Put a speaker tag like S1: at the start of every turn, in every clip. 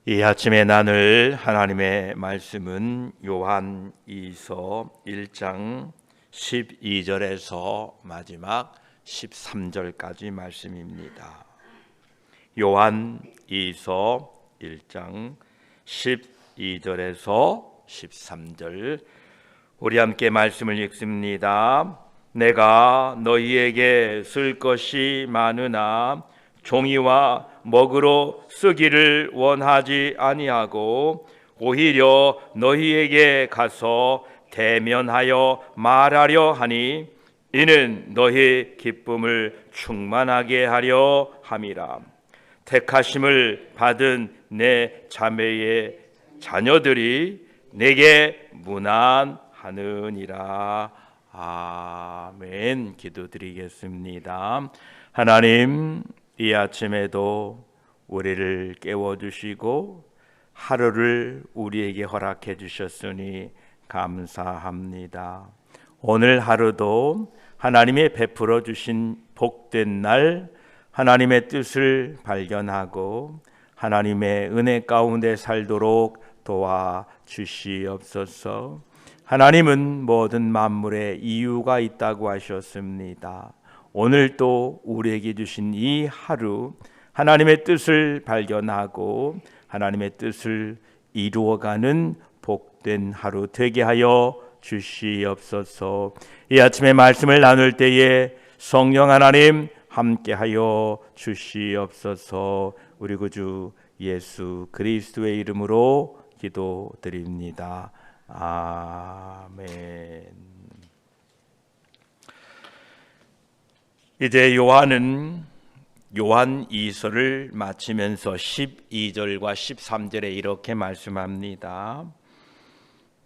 S1: 이 아침에 나눌 하나님의 말씀은 요한 2서 1장 12절에서 마지막 13절까지 말씀입니다. 요한 2서 1장 12절에서 13절 우리 함께 말씀을 읽습니다. 내가 너희에게 쓸 것이 많으나 종이와 먹으로 쓰기를 원하지 아니하고 오히려 너희에게 가서 대면하여 말하려 하니 이는 너희 기쁨을 충만하게 하려 함이라. 택하심을 받은 내 자매의 자녀들이 내게 문안하느니라. 아멘. 기도드리겠습니다. 하나님, 이 아침에도 우리를 깨워주시고 하루를 우리에게 허락해 주셨으니 감사합니다. 오늘 하루도 하나님의 베풀어 주신 복된 날, 하나님의 뜻을 발견하고 하나님의 은혜 가운데 살도록 도와주시옵소서. 하나님은 모든 만물에 이유가 있다고 하셨습니다. 오늘 또 우리에게 주신 이 하루 하나님의 뜻을 발견하고 하나님의 뜻을 이루어가는 복된 하루 되게 하여 주시옵소서. 이 아침에 말씀을 나눌 때에 성령 하나님 함께하여 주시옵소서. 우리 구주 예수 그리스도의 이름으로 기도드립니다. 아멘. 이제 요한은 요한 2서를 마치면서 12절과 13절에 이렇게 말씀합니다.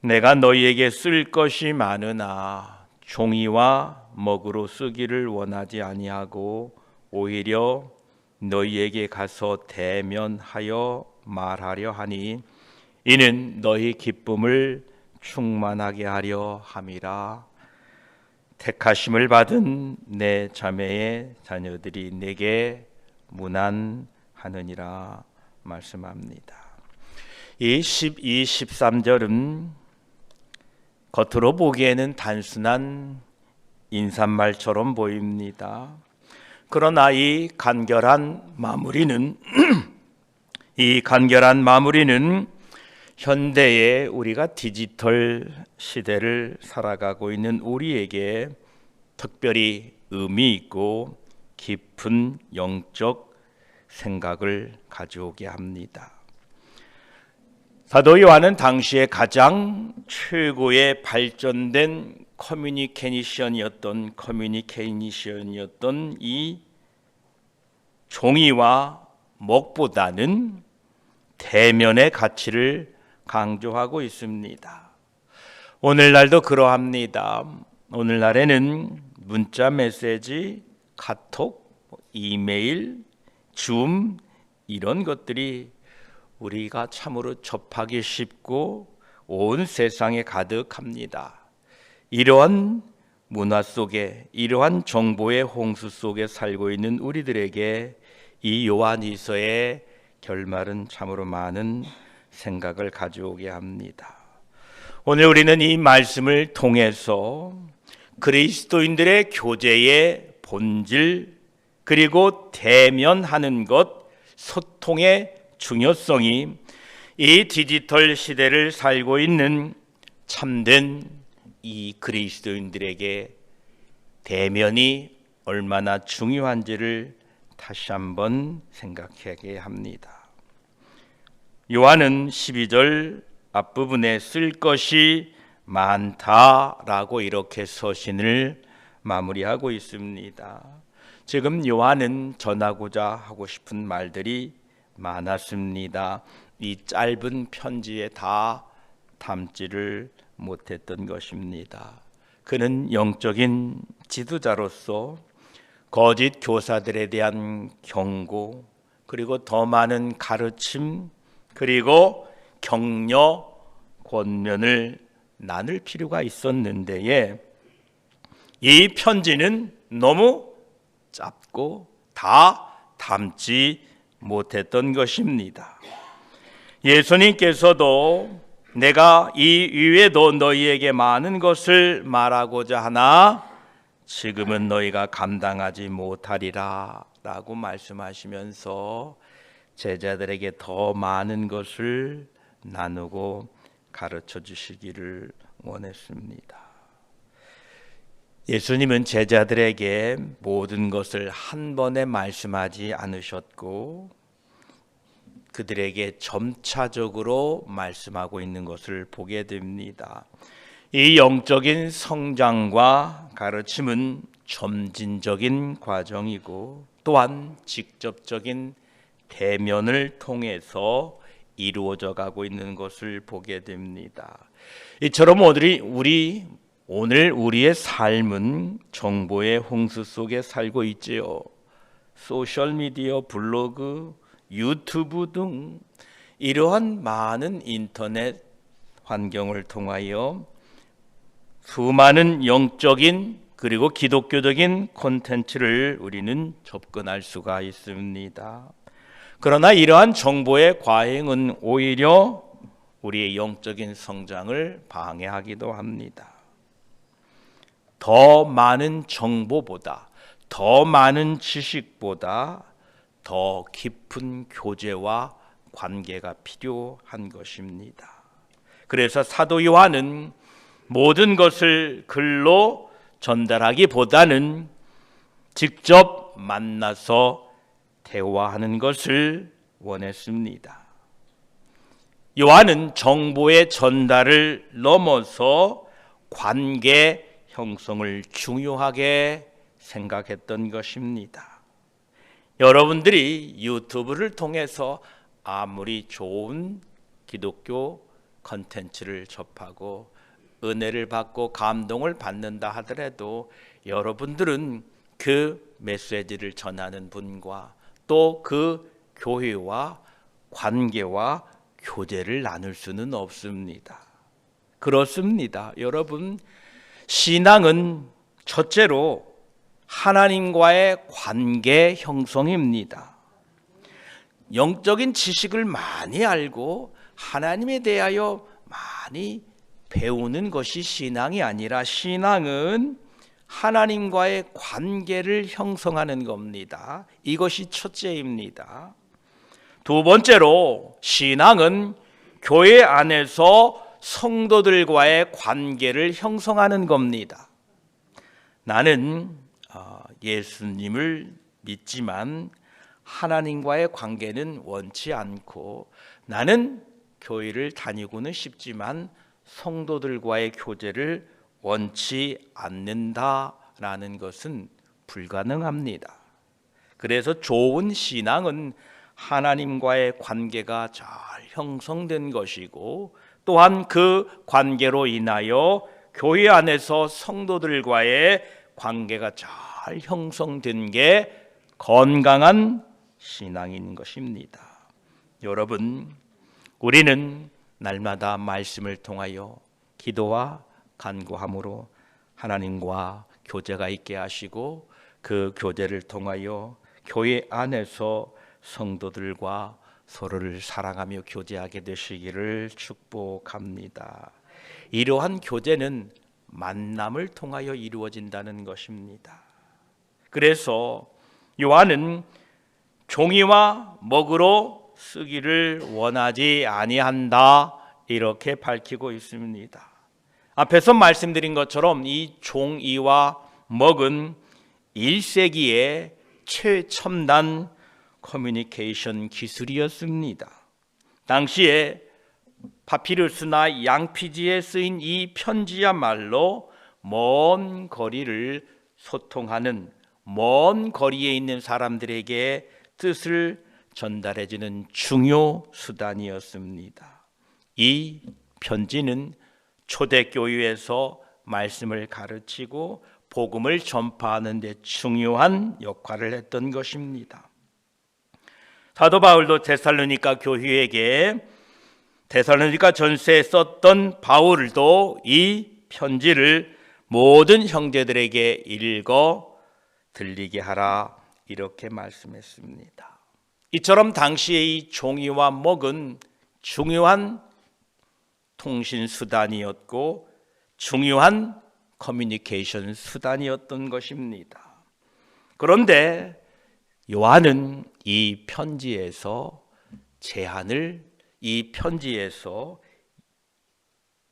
S1: 내가 너희에게 쓸 것이 많으나 종이와 먹으로 쓰기를 원하지 아니하고 오히려 너희에게 가서 대면하여 말하려 하니 이는 너희 기쁨을 충만하게 하려 함이라. 택하심을 받은 내 자매의 자녀들이 내게 문안하느니라 말씀합니다. 이 12, 13절은 겉으로 보기에는 단순한 인사말처럼 보입니다. 그러나 이 간결한 마무리는 현대에 우리가 디지털 시대를 살아가고 있는 우리에게 특별히 의미 있고 깊은 영적 생각을 가져오게 합니다. 사도 요한은 당시에 가장 최고의 발전된 커뮤니케이션이었던 이 종이와 먹보다는 대면의 가치를 강조하고 있습니다. 오늘날도 그러합니다. 오늘날에는 문자 메시지, 카톡, 이메일, 줌 이런 것들이 우리가 참으로 접하기 쉽고 온 세상에 가득합니다. 이러한 문화 속에, 이러한 정보의 홍수 속에 살고 있는 우리들에게 이 요한이서의 결말은 참으로 많은 생각을 가져오게 합니다. 오늘 우리는 이 말씀을 통해서 그리스도인들의 교제의 본질 그리고 대면하는 것, 소통의 중요성이 이 디지털 시대를 살고 있는 참된 이 그리스도인들에게 대면이 얼마나 중요한지를 다시 한번 생각하게 합니다. 요한은 12절 앞부분에 쓸 것이 많다라고 이렇게 서신을 마무리하고 있습니다. 지금 요한은 전하고자 하고 싶은 말들이 많았습니다. 이 짧은 편지에 다 담지를 못했던 것입니다. 그는 영적인 지도자로서 거짓 교사들에 대한 경고, 그리고 더 많은 가르침, 그리고 격려, 권면을 나눌 필요가 있었는데 이 편지는 너무 짧고 다 담지 못했던 것입니다. 예수님께서도 내가 이 이외에도 너희에게 많은 것을 말하고자 하나 지금은 너희가 감당하지 못하리라 라고 말씀하시면서 제자들에게 더 많은 것을 나누고 가르쳐 주시기를 원했습니다. 예수님은 제자들에게 모든 것을 한 번에 말씀하지 않으셨고 그들에게 점차적으로 말씀하고 있는 것을 보게 됩니다. 이 영적인 성장과 가르침은 점진적인 과정이고 또한 직접적인 대면을 통해서 이루어져 가고 있는 것을 보게 됩니다. 이처럼 오늘 우리의 삶은 정보의 홍수 속에 살고 있지요. 소셜미디어, 블로그, 유튜브 등 이러한 많은 인터넷 환경을 통하여 수많은 영적인 그리고 기독교적인 콘텐츠를 우리는 접근할 수가 있습니다. 그러나 이러한 정보의 과잉은 오히려 우리의 영적인 성장을 방해하기도 합니다. 더 많은 정보보다, 더 많은 지식보다 더 깊은 교제와 관계가 필요한 것입니다. 그래서 사도 요한은 모든 것을 글로 전달하기보다는 직접 만나서 대화하는 것을 원했습니다. 요한은 정보의 전달을 넘어서 관계 형성을 중요하게 생각했던 것입니다. 여러분들이 유튜브를 통해서 아무리 좋은 기독교 컨텐츠를 접하고 은혜를 받고 감동을 받는다 하더라도 여러분들은 그 메시지를 전하는 분과 또 그 교회와 관계와 교제를 나눌 수는 없습니다. 그렇습니다. 여러분, 신앙은 첫째로 하나님과의 관계 형성입니다. 영적인 지식을 많이 알고 하나님에 대하여 많이 배우는 것이 신앙이 아니라 신앙은 하나님과의 관계를 형성하는 겁니다. 이것이 첫째입니다. 두 번째로 신앙은 교회 안에서 성도들과의 관계를 형성하는 겁니다. 나는 예수님을 믿지만 하나님과의 관계는 원치 않고 나는 교회를 다니고는 싶지만 성도들과의 교제를 원치 않는다라는 것은 불가능합니다. 그래서 좋은 신앙은 하나님과의 관계가 잘 형성된 것이고 또한 그 관계로 인하여 교회 안에서 성도들과의 관계가 잘 형성된 게 건강한 신앙인 것입니다. 여러분, 우리는 날마다 말씀을 통하여 기도와 간구함으로 하나님과 교제가 있게 하시고 그 교제를 통하여 교회 안에서 성도들과 서로를 사랑하며 교제하게 되시기를 축복합니다. 이러한 교제는 만남을 통하여 이루어진다는 것입니다. 그래서 요한은 종이와 먹으로 쓰기를 원하지 아니한다 이렇게 밝히고 있습니다. 앞에서 말씀드린 것처럼 이 종이와 먹은 1세기의 최첨단 커뮤니케이션 기술이었습니다. 당시에 파피루스나 양피지에 쓰인 이 편지야말로 먼 거리를 소통하는 먼 거리에 있는 사람들에게 뜻을 전달해주는 중요 수단이었습니다. 이 편지는 초대교회에서 말씀을 가르치고 복음을 전파하는 데 중요한 역할을 했던 것입니다. 사도 바울도 데살로니가 교회에게 데살로니가 전서에 썼던 바울도 이 편지를 모든 형제들에게 읽어 들리게 하라 이렇게 말씀했습니다. 이처럼 당시의 이 종이와 먹은 중요한 통신 수단이었고 중요한 커뮤니케이션 수단이었던 것입니다. 그런데 요한은 이 편지에서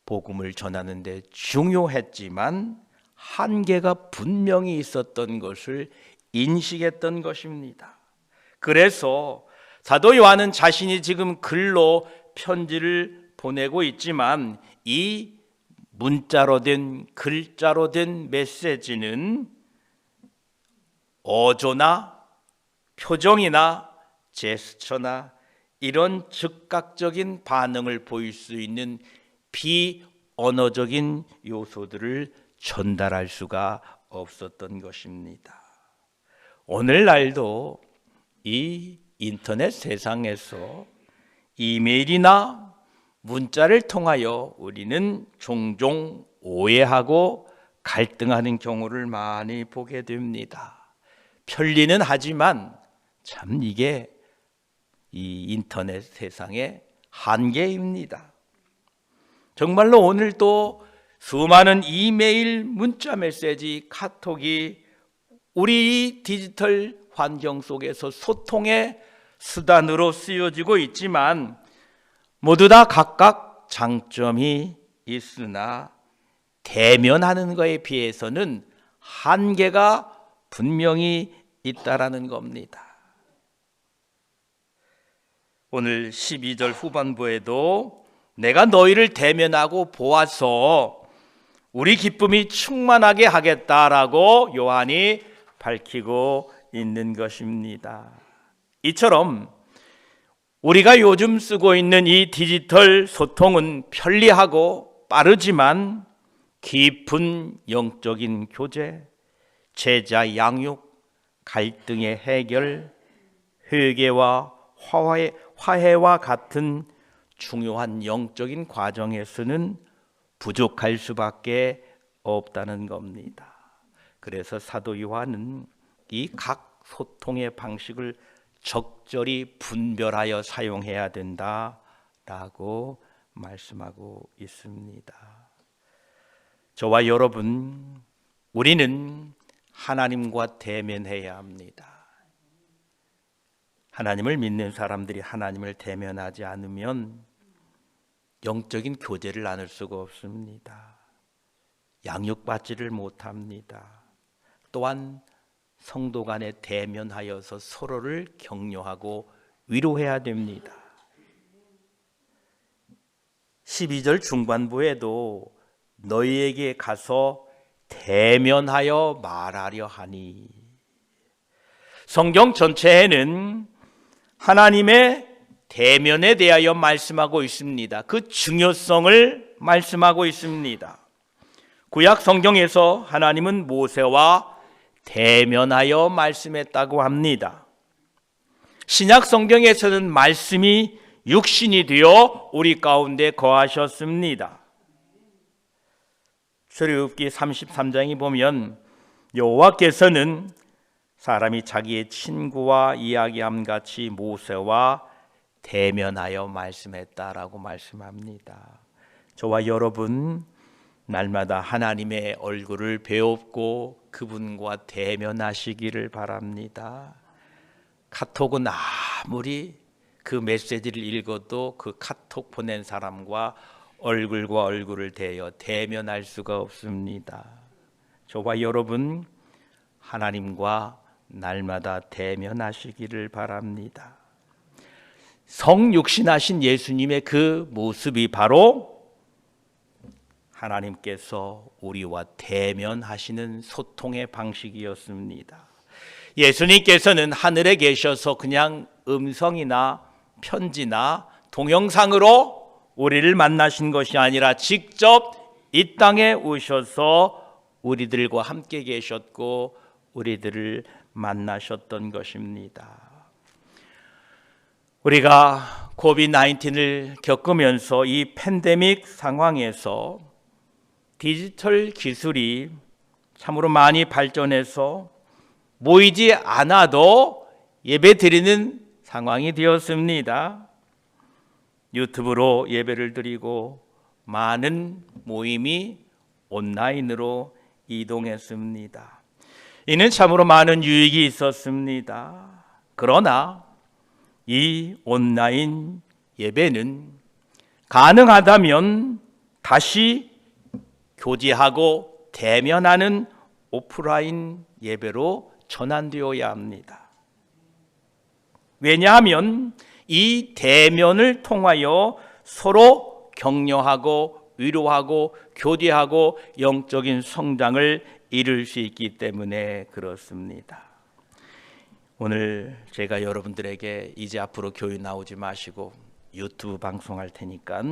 S1: 복음을 전하는 데 중요했지만 한계가 분명히 있었던 것을 인식했던 것입니다. 그래서 사도 요한은 자신이 지금 글로 편지를 보내고 있지만 이 문자로 된 글자로 된 메시지는 어조나 표정이나 제스처나 이런 즉각적인 반응을 보일 수 있는 비언어적인 요소들을 전달할 수가 없었던 것입니다. 오늘날도 이 인터넷 세상에서 이메일이나 문자를 통하여 우리는 종종 오해하고 갈등하는 경우를 많이 보게 됩니다. 편리는 하지만 참 이게 이 인터넷 세상의 한계입니다. 정말로 오늘도 수많은 이메일, 문자 메시지, 카톡이 우리 디지털 환경 속에서 소통의 수단으로 쓰여지고 있지만 모두 다 각각 장점이 있으나 대면하는 것에 비해서는 한계가 분명히 있다라는 겁니다. 오늘 12절 후반부에도 내가 너희를 대면하고 보아서 우리 기쁨이 충만하게 하겠다라고 요한이 밝히고 있는 것입니다. 이처럼 우리가 요즘 쓰고 있는 이 디지털 소통은 편리하고 빠르지만 깊은 영적인 교제, 제자 양육, 갈등의 해결, 회개와 화해와 같은 중요한 영적인 과정에서는 부족할 수밖에 없다는 겁니다. 그래서 사도 요한은 이 각 소통의 방식을 적절히 분별하여 사용해야 된다라고 말씀하고 있습니다. 저와 여러분, 우리는 하나님과 대면해야 합니다. 하나님을 믿는 사람들이 하나님을 대면하지 않으면 영적인 교제를 나눌 수가 없습니다. 양육받지를 못합니다. 또한 성도 간에 대면하여서 서로를 격려하고 위로해야 됩니다. 12절 중반부에도 너희에게 가서 대면하여 말하려 하니, 성경 전체에는 하나님의 대면에 대하여 말씀하고 있습니다. 그 중요성을 말씀하고 있습니다. 구약 성경에서 하나님은 모세와 대면하여 말씀했다고 합니다. 신약 성경에서는 말씀이 육신이 되어 우리 가운데 거하셨습니다. 출애굽기 33장에 보면 여호와께서는 사람이 자기의 친구와 이야기함 같이 모세와 대면하여 말씀했다라고 말씀합니다. 저와 여러분, 날마다 하나님의 얼굴을 배웁고 그분과 대면하시기를 바랍니다. 카톡은 아무리 그 메시지를 읽어도 그 카톡 보낸 사람과 얼굴과 얼굴을 대어 대면할 수가 없습니다. 저와 여러분, 하나님과 날마다 대면하시기를 바랍니다. 성육신하신 예수님의 그 모습이 바로 하나님께서 우리와 대면하시는 소통의 방식이었습니다. 예수님께서는 하늘에 계셔서 그냥 음성이나 편지나 동영상으로 우리를 만나신 것이 아니라 직접 이 땅에 오셔서 우리들과 함께 계셨고 우리들을 만나셨던 것입니다. 우리가 코비드-19을 겪으면서 이 팬데믹 상황에서 디지털 기술이 참으로 많이 발전해서 모이지 않아도 예배 드리는 상황이 되었습니다. 유튜브로 예배를 드리고 많은 모임이 온라인으로 이동했습니다. 이는 참으로 많은 유익이 있었습니다. 그러나 이 온라인 예배는 가능하다면 다시 교제하고 대면하는 오프라인 예배로 전환되어야 합니다. 왜냐하면 이 대면을 통하여 서로 격려하고 위로하고 교제하고 영적인 성장을 이룰 수 있기 때문에 그렇습니다. 오늘 제가 여러분들에게 이제 앞으로 교회 나오지 마시고 유튜브 방송할 테니까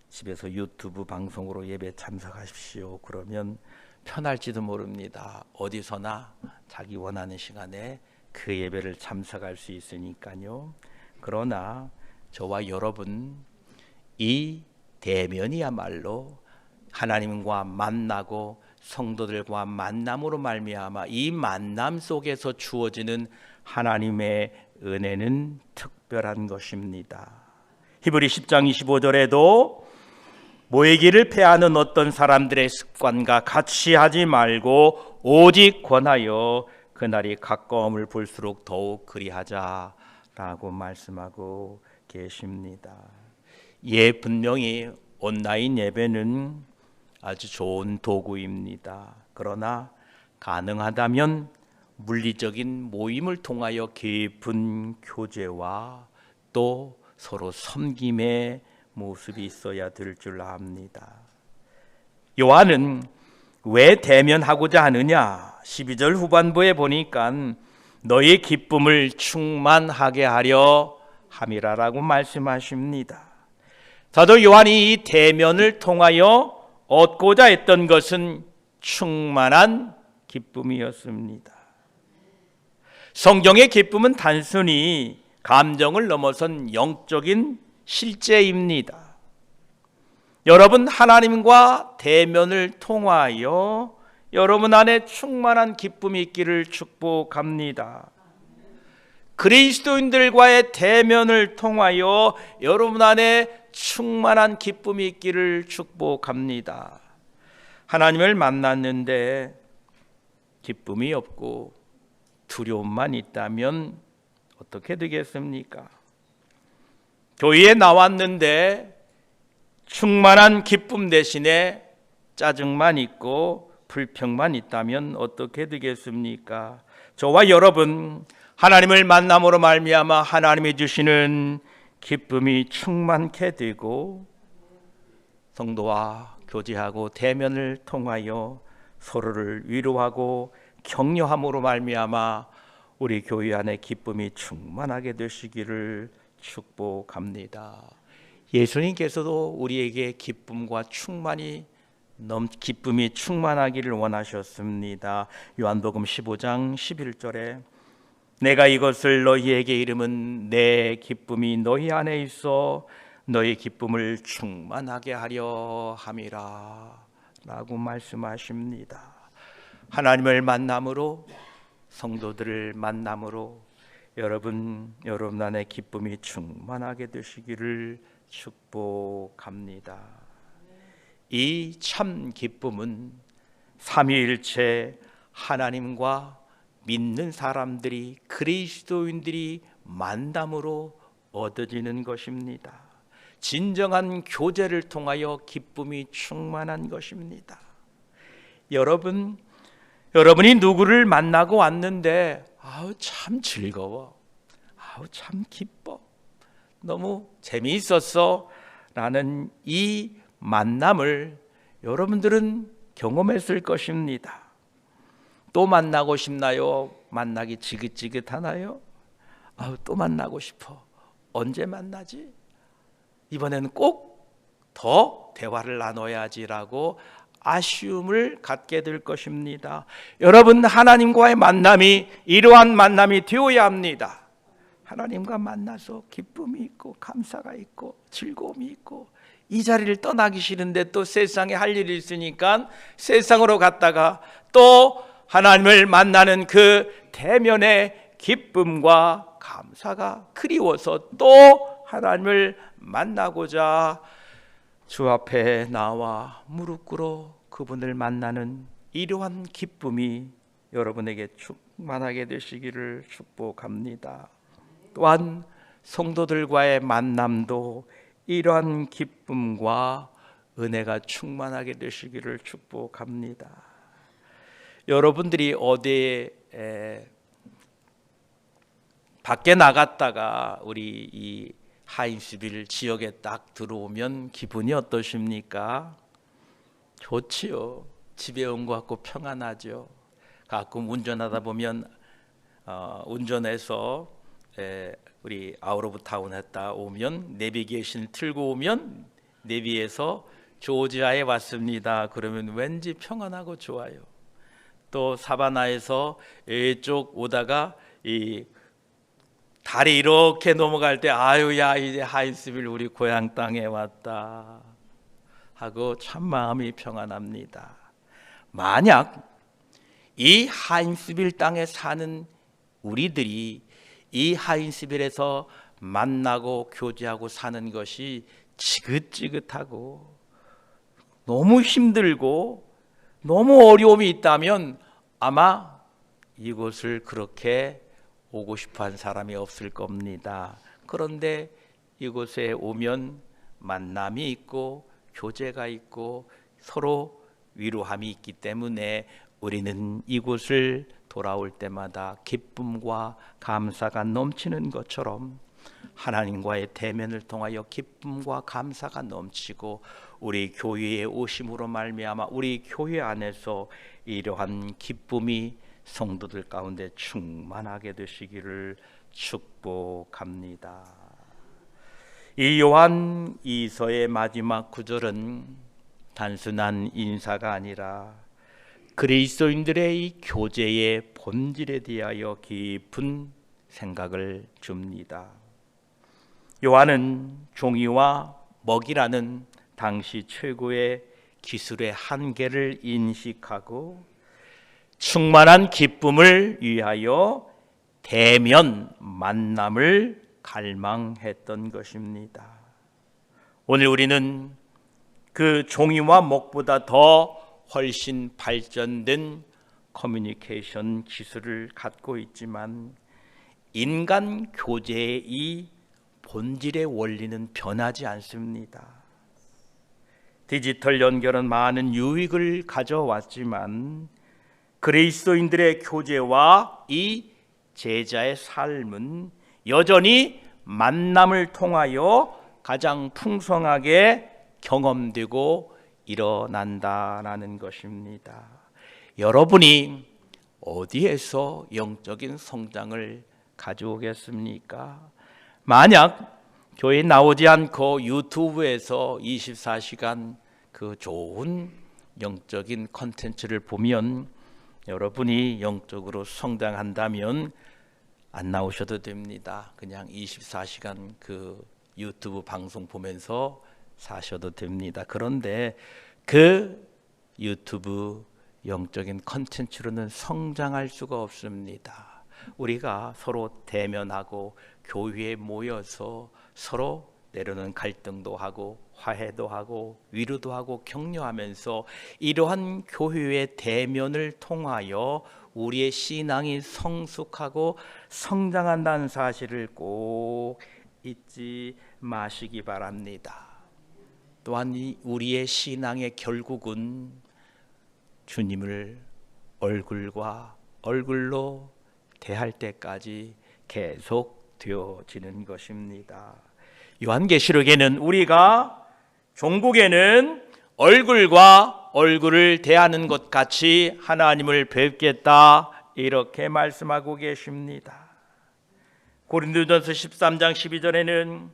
S1: 집에서 유튜브 방송으로 예배 참석하십시오. 그러면 편할지도 모릅니다. 어디서나 자기 원하는 시간에 그 예배를 참석할 수 있으니까요. 그러나 저와 여러분 이 대면이야말로 하나님과 만나고 성도들과 만남으로 말미암아 이 만남 속에서 주어지는 하나님의 은혜는 특별한 것입니다. 히브리 10장 25절에도 모이기를 패하는 어떤 사람들의 습관과 같이 하지 말고 오직 권하여 그날이 가까움을 볼수록 더욱 그리하자라고 말씀하고 계십니다. 분명히 온라인 예배는 아주 좋은 도구입니다. 그러나 가능하다면 물리적인 모임을 통하여 깊은 교제와 또 서로 섬김의 모습이 있어야 될 줄 압니다. 요한은 왜 대면하고자 하느냐? 12절 후반부에 보니까 너의 기쁨을 충만하게 하려 함이라라고 말씀하십니다. 사도 요한이 이 대면을 통하여 얻고자 했던 것은 충만한 기쁨이었습니다. 성경의 기쁨은 단순히 감정을 넘어선 영적인 실제입니다. 여러분 하나님과 대면을 통하여 여러분 안에 충만한 기쁨이 있기를 축복합니다. 그리스도인들과의 대면을 통하여 여러분 안에 충만한 기쁨이 있기를 축복합니다. 하나님을 만났는데 기쁨이 없고 두려움만 있다면 어떻게 되겠습니까? 교회에 나왔는데 충만한 기쁨 대신에 짜증만 있고 불평만 있다면 어떻게 되겠습니까? 저와 여러분 하나님을 만남으로 말미암아 하나님이 주시는 기쁨이 충만케 되고 성도와 교제하고 대면을 통하여 서로를 위로하고 격려함으로 말미암아 우리 교회 안에 기쁨이 충만하게 되시기를 축복합니다. 예수님께서도 우리에게 기쁨과 기쁨이 충만하기를 원하셨습니다. 요한복음 15장 11절에 내가 이것을 너희에게 이름은 내 기쁨이 너희 안에 있어 너희 기쁨을 충만하게 하려 함이라 라고 말씀하십니다. 하나님을 만남으로 성도들을 만남으로 여러분 안에 기쁨이 충만하게 되시기를 축복합니다. 이 참 기쁨은 삼위일체 하나님과 믿는 사람들이 그리스도인들이 만남으로 얻어지는 것입니다. 진정한 교제를 통하여 기쁨이 충만한 것입니다. 여러분이 누구를 만나고 왔는데 참 즐거워, 참 기뻐, 너무 재미있었어 라는 이 만남을 여러분들은 경험했을 것입니다. 또 만나고 싶나요? 만나기 지긋지긋하나요? 또 만나고 싶어. 언제 만나지? 이번에는 꼭 더 대화를 나눠야지라고 아쉬움을 갖게 될 것입니다. 여러분 하나님과의 만남이 이러한 만남이 되어야 합니다. 하나님과 만나서 기쁨이 있고 감사가 있고 즐거움이 있고 이 자리를 떠나기 싫은데 또 세상에 할 일이 있으니까 세상으로 갔다가 또 하나님을 만나는 그 대면의 기쁨과 감사가 그리워서 또 하나님을 만나고자 주 앞에 나와 무릎 꿇어 그분을 만나는 이러한 기쁨이 여러분에게 충만하게 되시기를 축복합니다. 또한 성도들과의 만남도 이러한 기쁨과 은혜가 충만하게 되시기를 축복합니다. 여러분들이 어디에 밖에 나갔다가 우리 이 하인스빌 지역에 딱 들어오면 기분이 어떠십니까? 좋지요. 집에 온 것 같고 평안하죠. 가끔 운전하다 보면 운전해서 우리 아웃 오브 타운 했다 오면 내비게이션 틀고 오면 내비에서 조지아에 왔습니다. 그러면 왠지 평안하고 좋아요. 또 사바나에서 이쪽 오다가 이 달이 이렇게 넘어갈 때 아유야 이제 하인스빌 우리 고향 땅에 왔다 하고 참 마음이 평안합니다. 만약 이 하인스빌 땅에 사는 우리들이 이 하인스빌에서 만나고 교제하고 사는 것이 지긋지긋하고 너무 힘들고 너무 어려움이 있다면 아마 이곳을 그렇게 오고 싶어한 사람이 없을 겁니다. 그런데 이곳에 오면 만남이 있고 교제가 있고 서로 위로함이 있기 때문에 우리는 이곳을 돌아올 때마다 기쁨과 감사가 넘치는 것처럼 하나님과의 대면을 통하여 기쁨과 감사가 넘치고 우리 교회에 오심으로 말미암아 우리 교회 안에서 이러한 기쁨이 성도들 가운데 충만하게 되시기를 축복합니다. 이 요한 2서의 마지막 구절은 단순한 인사가 아니라 그리스도인들의 이 교제의 본질에 대하여 깊은 생각을 줍니다. 요한은 종이와 먹이라는 당시 최고의 기술의 한계를 인식하고 충만한 기쁨을 위하여 대면 만남을 갈망했던 것입니다. 오늘 우리는 그 종이와 먹보다 더 훨씬 발전된 커뮤니케이션 기술을 갖고 있지만 인간 교제의 이 본질의 원리는 변하지 않습니다. 디지털 연결은 많은 유익을 가져왔지만 그리스도인들의 교제와 이 제자의 삶은 여전히 만남을 통하여 가장 풍성하게 경험되고 일어난다라는 것입니다. 여러분이 어디에서 영적인 성장을 가져오겠습니까? 만약 교회에 나오지 않고 유튜브에서 24시간 그 좋은 영적인 콘텐츠를 보면 여러분이 영적으로 성장한다면 안 나오셔도 됩니다. 그냥 24시간 그 유튜브 방송 보면서 사셔도 됩니다. 그런데 그 유튜브 영적인 콘텐츠로는 성장할 수가 없습니다. 우리가 서로 대면하고 교회에 모여서 서로 때로는 갈등도 하고 화해도 하고 위로도 하고 격려하면서 이러한 교회의 대면을 통하여 우리의 신앙이 성숙하고 성장한다는 사실을 꼭 잊지 마시기 바랍니다. 또한 우리의 신앙의 결국은 주님을 얼굴과 얼굴로 대할 때까지 계속 되어지는 것입니다. 요한계시록에는 우리가 종국에는 얼굴과 얼굴을 대하는 것 같이 하나님을 뵙겠다 이렇게 말씀하고 계십니다. 고린도전서 13장 12절에는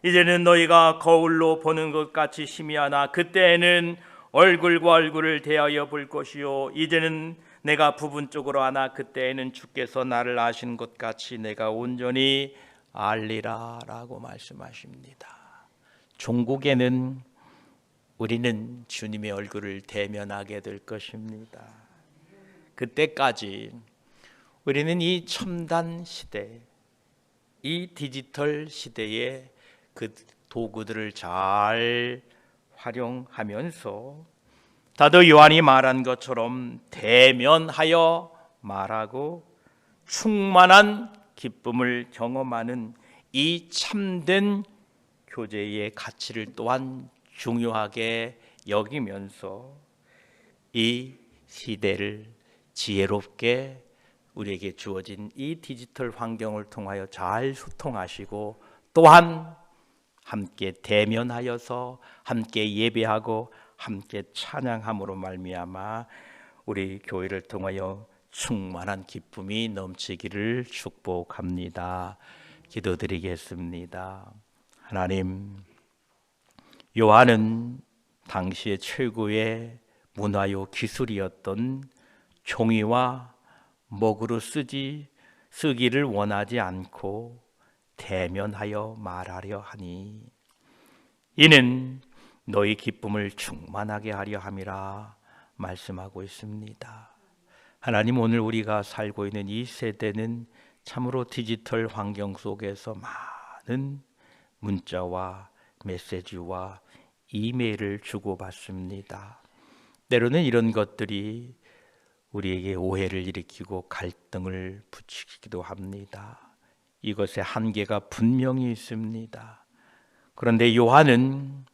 S1: 이제는 너희가 거울로 보는 것 같이 희미하나 그때에는 얼굴과 얼굴을 대하여 볼 것이요 이제는 내가 부분적으로 아나 그때에는 주께서 나를 아신 것 같이 내가 온전히 알리라 라고 말씀하십니다. 종국에는 우리는 주님의 얼굴을 대면하게 될 것입니다. 그때까지 우리는 이 첨단 시대, 이 디지털 시대에 그 도구들을 잘 활용하면서 사도 요한이 말한 것처럼 대면하여 말하고 충만한 기쁨을 경험하는 이 참된 교제의 가치를 또한 중요하게 여기면서 이 시대를 지혜롭게 우리에게 주어진 이 디지털 환경을 통하여 잘 소통하시고 또한 함께 대면하여서 함께 예배하고 함께 찬양함으로 말미암아 우리 교회를 통하여 충만한 기쁨이 넘치기를 축복합니다. 기도드리겠습니다. 하나님, 요한은 당시의 최고의 문화요 기술이었던 종이와 먹으로 쓰기를 원하지 않고 대면하여 말하려 하니 이는 너희 기쁨을 충만하게 하려 함이라 말씀하고 있습니다. 하나님, 오늘 우리가 살고 있는 이 세대는 참으로 디지털 환경 속에서 많은 문자와 메시지와 이메일을 주고받습니다. 때로는 이런 것들이 우리에게 오해를 일으키고 갈등을 부추기기도 합니다. 이것의 한계가 분명히 있습니다. 그런데 요한은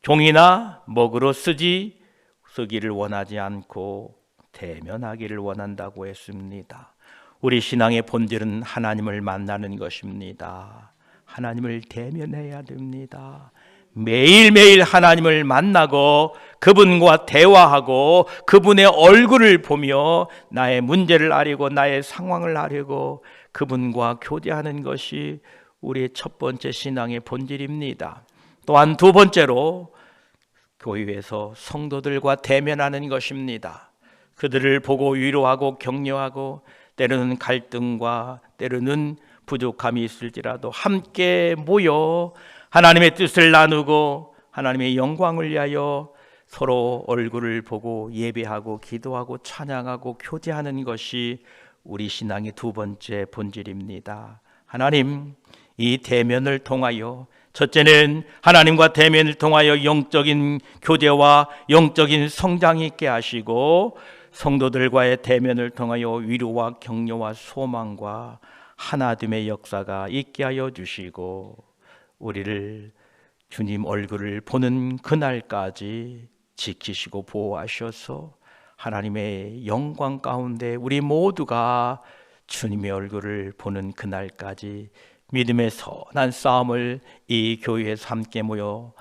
S1: 종이나 먹으로 쓰기를 원하지 않고 대면하기를 원한다고 했습니다. 우리 신앙의 본질은 하나님을 만나는 것입니다. 하나님을 대면해야 됩니다. 매일매일 하나님을 만나고 그분과 대화하고 그분의 얼굴을 보며 나의 문제를 아뢰고 나의 상황을 아뢰고 그분과 교제하는 것이 우리의 첫 번째 신앙의 본질입니다. 또한 두 번째로 교회에서 성도들과 대면하는 것입니다. 그들을 보고 위로하고 격려하고 때로는 갈등과 때로는 부족함이 있을지라도 함께 모여 하나님의 뜻을 나누고 하나님의 영광을 위하여 서로 얼굴을 보고 예배하고 기도하고 찬양하고 교제하는 것이 우리 신앙의 두 번째 본질입니다. 하나님, 이 대면을 통하여 첫째는 하나님과 대면을 통하여 영적인 교제와 영적인 성장이 있게 하시고 성도들과의 대면을 통하여 위로와 격려와 소망과 하나됨의 역사가 있게 하여 주시고 우리를 주님 얼굴을 보는 그날까지 지키시고 보호하셔서 하나님의 영광 가운데 우리 모두가 주님의 얼굴을 보는 그날까지 믿음의 선한 싸움을 이 교회에서 함께 모여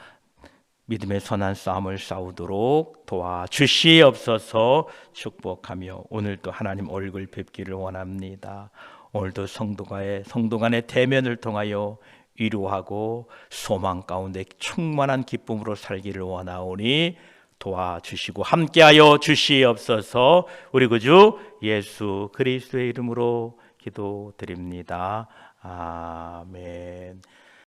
S1: 믿음의 선한 싸움을 싸우도록 도와주시옵소서. 축복하며 오늘도 하나님 얼굴 뵙기를 원합니다. 오늘도 성도 간의 대면을 통하여 위로하고 소망 가운데 충만한 기쁨으로 살기를 원하오니 도와주시고 함께하여 주시옵소서. 우리 구주 예수 그리스도의 이름으로 기도드립니다. 아멘.